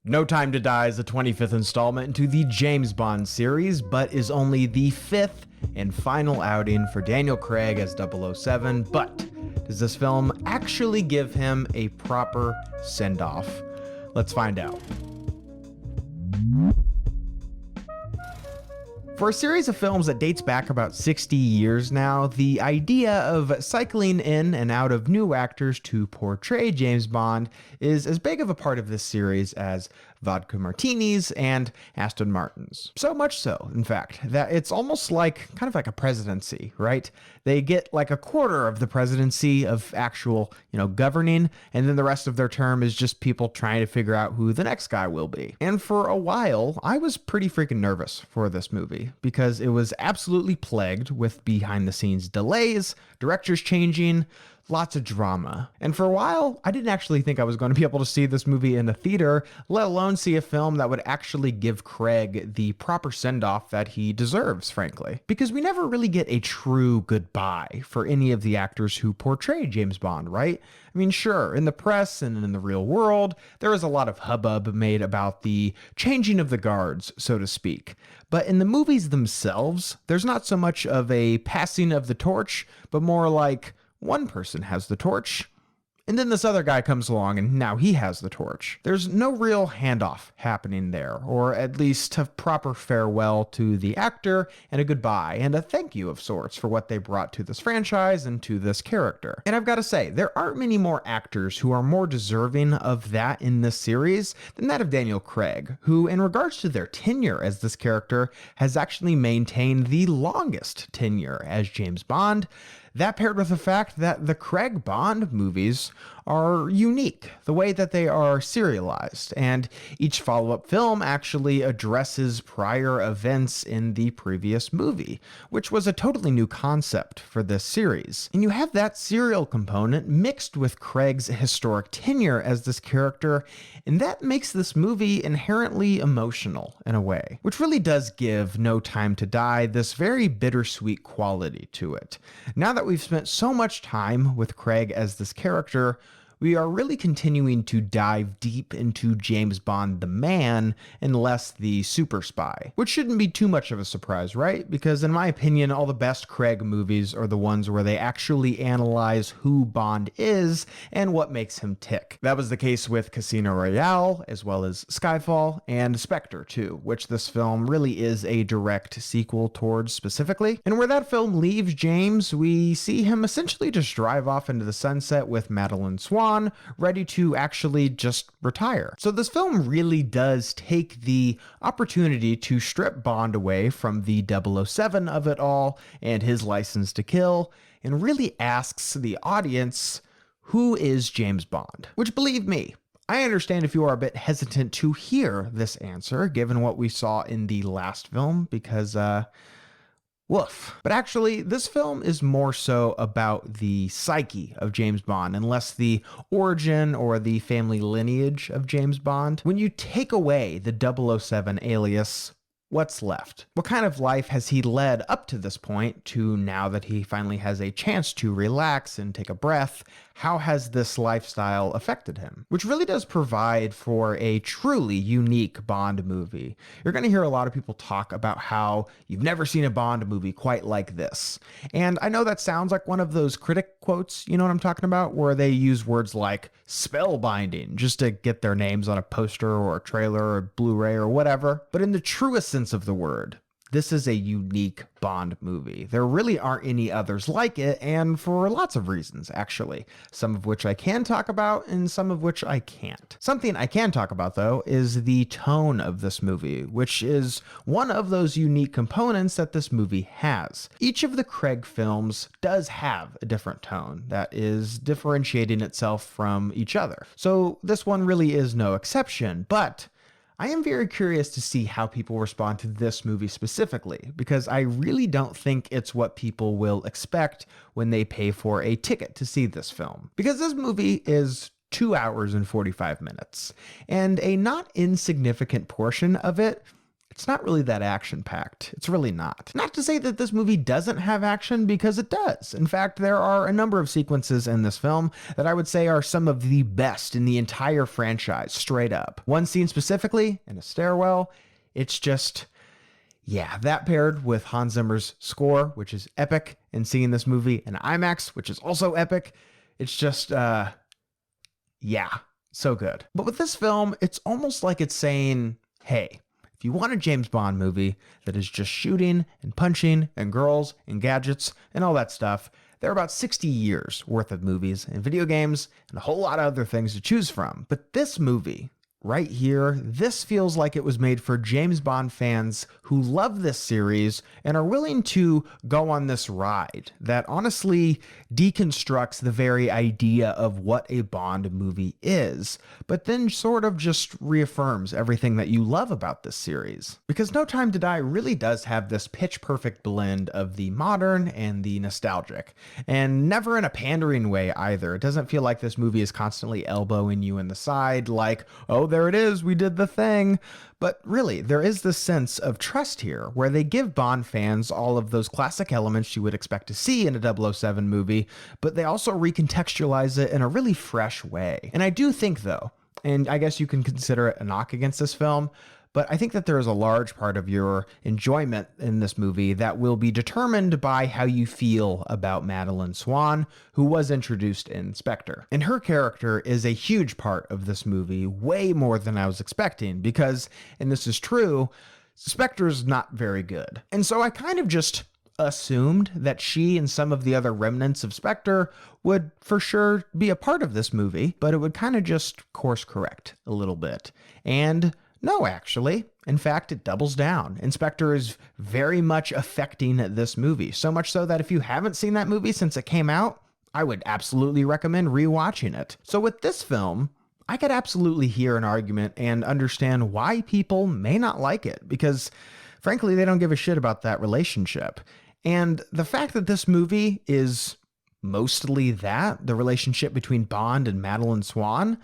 No Time to Die is the 25th installment into the James Bond series, but is only the 5th and final outing for Daniel Craig as 007. But does this film actually give him a proper send-off? Let's find out. For a series of films that dates back about 60 years now, the idea of cycling in and out of new actors to portray James Bond is as big of a part of this series as vodka martinis and Aston Martins. So much so, in fact, that it's almost like kind of like a presidency, right? They get like a quarter of the presidency of actual, governing, and then the rest of their term is just people trying to figure out who the next guy will be. And for a while, I was pretty freaking nervous for this movie because it was absolutely plagued with behind the scenes delays, directors changing, lots of drama. And for a while, I didn't actually think I was going to be able to see this movie in a theater, let alone see a film that would actually give Craig the proper send-off that he deserves, frankly. Because we never really get a true goodbye for any of the actors who portray James Bond, right? I mean, sure, in the press and in the real world, there is a lot of hubbub made about the changing of the guards, so to speak. But in the movies themselves, there's not so much of a passing of the torch, but more like one person has the torch, and then this other guy comes along and now he has the torch. There's no real handoff happening there, or at least a proper farewell to the actor and a goodbye and a thank you of sorts for what they brought to this franchise and to this character. And I've got to say, there aren't many more actors who are more deserving of that in this series than that of Daniel Craig, who in regards to their tenure as this character has actually maintained the longest tenure as James Bond. That paired with the fact that the Craig Bond movies are unique, the way that they are serialized, and each follow-up film actually addresses prior events in the previous movie, which was a totally new concept for this series. And you have that serial component mixed with Craig's historic tenure as this character, and that makes this movie inherently emotional in a way, which really does give No Time to Die this very bittersweet quality to it. Now that we've spent so much time with Craig as this character, we are really continuing to dive deep into James Bond the man and less the super spy, which shouldn't be too much of a surprise, right? Because in my opinion, all the best Craig movies are the ones where they actually analyze who Bond is and what makes him tick. That was the case with Casino Royale, as well as Skyfall, and Spectre too, which this film really is a direct sequel towards specifically. And where that film leaves James, we see him essentially just drive off into the sunset with Madeline Swan, ready to actually just retire. So this film really does take the opportunity to strip Bond away from the 007 of it all and his license to kill, and really asks the audience, who is James Bond? Which, believe me, I understand if you are a bit hesitant to hear this answer, given what we saw in the last film, because, woof. But actually, this film is more so about the psyche of James Bond and less the origin or the family lineage of James Bond. When you take away the 007 alias, what's left? What kind of life has he led up to this point to now that he finally has a chance to relax and take a breath? How has this lifestyle affected him? Which really does provide for a truly unique Bond movie. You're going to hear a lot of people talk about how you've never seen a Bond movie quite like this. And I know that sounds like one of those critic quotes, you know what I'm talking about, where they use words like spellbinding just to get their names on a poster or a trailer or Blu-ray or whatever. But in the truest sense of the word, this is a unique Bond movie. There really aren't any others like it, and for lots of reasons, actually. Some of which I can talk about, and some of which I can't. Something I can talk about, though, is the tone of this movie, which is one of those unique components that this movie has. Each of the Craig films does have a different tone that is differentiating itself from each other. So this one really is no exception, but I am very curious to see how people respond to this movie specifically, because I really don't think it's what people will expect when they pay for a ticket to see this film. Because this movie is 2 hours and 45 minutes, and a not insignificant portion of it it's not really that action-packed. It's really not. Not to say that this movie doesn't have action, because it does. In fact, there are a number of sequences in this film that I would say are some of the best in the entire franchise, straight up. One scene specifically, in a stairwell, it's just... yeah, that paired with Hans Zimmer's score, which is epic, and seeing this movie in IMAX, which is also epic, it's just, yeah, so good. But with this film, it's almost like it's saying, hey, if you want a James Bond movie that is just shooting and punching and girls and gadgets and all that stuff, there are about 60 years worth of movies and video games and a whole lot of other things to choose from. But this movie right here, this feels like it was made for James Bond fans who love this series and are willing to go on this ride that honestly deconstructs the very idea of what a Bond movie is, but then sort of just reaffirms everything that you love about this series. Because No Time to Die really does have this pitch perfect blend of the modern and the nostalgic, and never in a pandering way either. It doesn't feel like this movie is constantly elbowing you in the side like, oh, there it is, we did the thing. But really, there is this sense of trust here, where they give Bond fans all of those classic elements you would expect to see in a 007 movie, but they also recontextualize it in a really fresh way. And I do think, though, and I guess you can consider it a knock against this film, but I think that there is a large part of your enjoyment in this movie that will be determined by how you feel about Madeline Swan, who was introduced in Spectre. And her character is a huge part of this movie, way more than I was expecting, because, and this is true, Spectre's not very good. And so I kind of just assumed that she and some of the other remnants of Spectre would for sure be a part of this movie, but it would kind of just course correct a little bit. And no, actually. In fact, it doubles down. Spectre is very much affecting this movie, so much so that if you haven't seen that movie since it came out, I would absolutely recommend rewatching it. So with this film, I could absolutely hear an argument and understand why people may not like it, because frankly, they don't give a shit about that relationship. And the fact that this movie is mostly that, the relationship between Bond and Madeline Swan,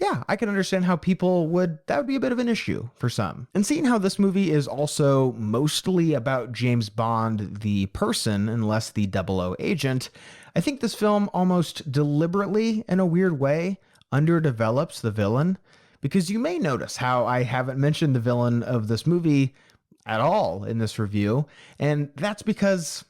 yeah, I can understand how that would be a bit of an issue for some. And seeing how this movie is also mostly about James Bond, the person, and less the 00 agent, I think this film almost deliberately, in a weird way, underdevelops the villain. Because you may notice how I haven't mentioned the villain of this movie at all in this review, and that's because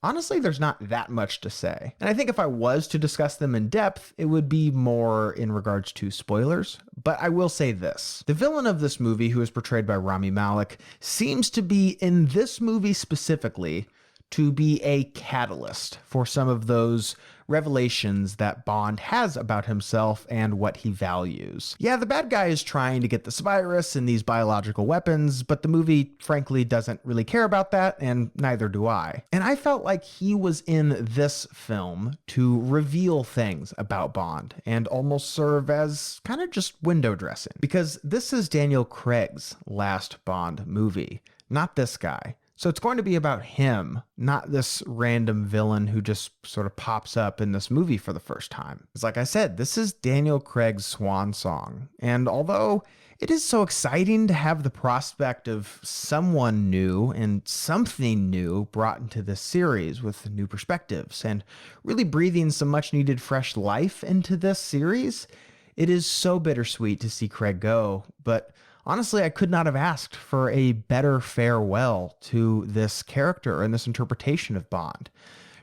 honestly, there's not that much to say. And I think if I was to discuss them in depth, it would be more in regards to spoilers. But I will say this. The villain of this movie, who is portrayed by Rami Malek, seems to be, in this movie specifically, to be a catalyst for some of those revelations that Bond has about himself and what he values. Yeah, the bad guy is trying to get this virus and these biological weapons, but the movie, frankly, doesn't really care about that, and neither do I. And I felt like he was in this film to reveal things about Bond and almost serve as kind of just window dressing, because this is Daniel Craig's last Bond movie, not this guy. So it's going to be about him, not this random villain who just sort of pops up in this movie for the first time. It's like I said, this is Daniel Craig's swan song. And although it is so exciting to have the prospect of someone new and something new brought into this series with new perspectives and really breathing some much needed fresh life into this series, it is so bittersweet to see Craig go. But honestly, I could not have asked for a better farewell to this character and this interpretation of Bond.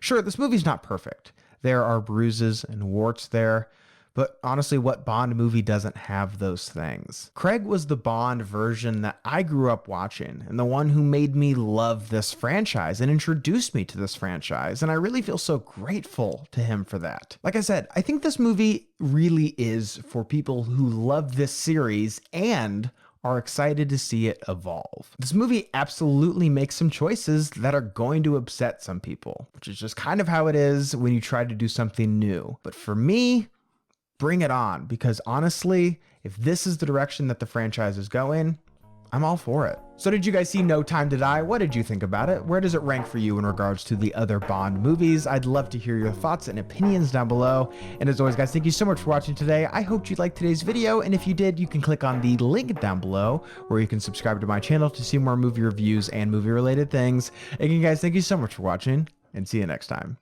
Sure, this movie's not perfect. There are bruises and warts there, but honestly, what Bond movie doesn't have those things? Craig was the Bond version that I grew up watching, and the one who made me love this franchise and introduced me to this franchise, and I really feel so grateful to him for that. Like I said, I think this movie really is for people who love this series and are excited to see it evolve. This movie absolutely makes some choices that are going to upset some people, which is just kind of how it is when you try to do something new. But for me, bring it on, because honestly, if this is the direction that the franchise is going, I'm all for it. So did you guys see No Time to Die? What did you think about it? Where does it rank for you in regards to the other Bond movies? I'd love to hear your thoughts and opinions down below. And as always, guys, thank you so much for watching today. I hope you liked today's video, and if you did, you can click on the link down below where you can subscribe to my channel to see more movie reviews and movie related things. Again, guys, thank you so much for watching, and see you next time.